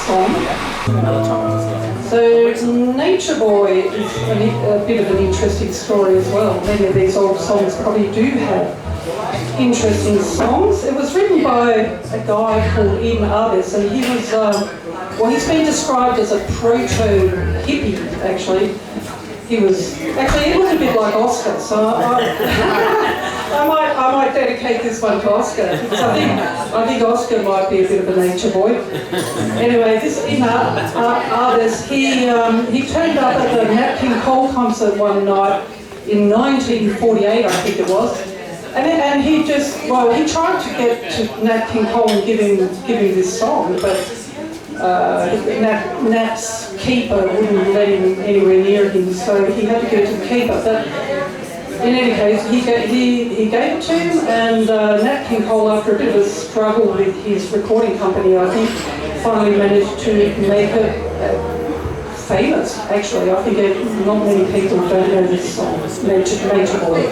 song. So Nature Boy is a bit of an interesting story as well. Many of these old songs probably do have interesting songs. It was written by a guy called Ian Arbis, and he was, he's been described as a proto-hippie, actually. He was a bit like Oscar, so I might dedicate this one to Oscar, because I think Oscar might be a bit of a nature boy. Anyway, this Ian Arbis, he turned up at the Nat King Cole concert one night in 1948, I think it was. And he tried to get to Nat King Cole and give him this song, but Nat's keeper wouldn't let him anywhere near him, so he had to go to the keeper. But in any case, he gave it to him, and Nat King Cole, after a bit of a struggle with his recording company, I think, finally managed to make it famous. Actually, I think not many people don't know this song, Nature Boy.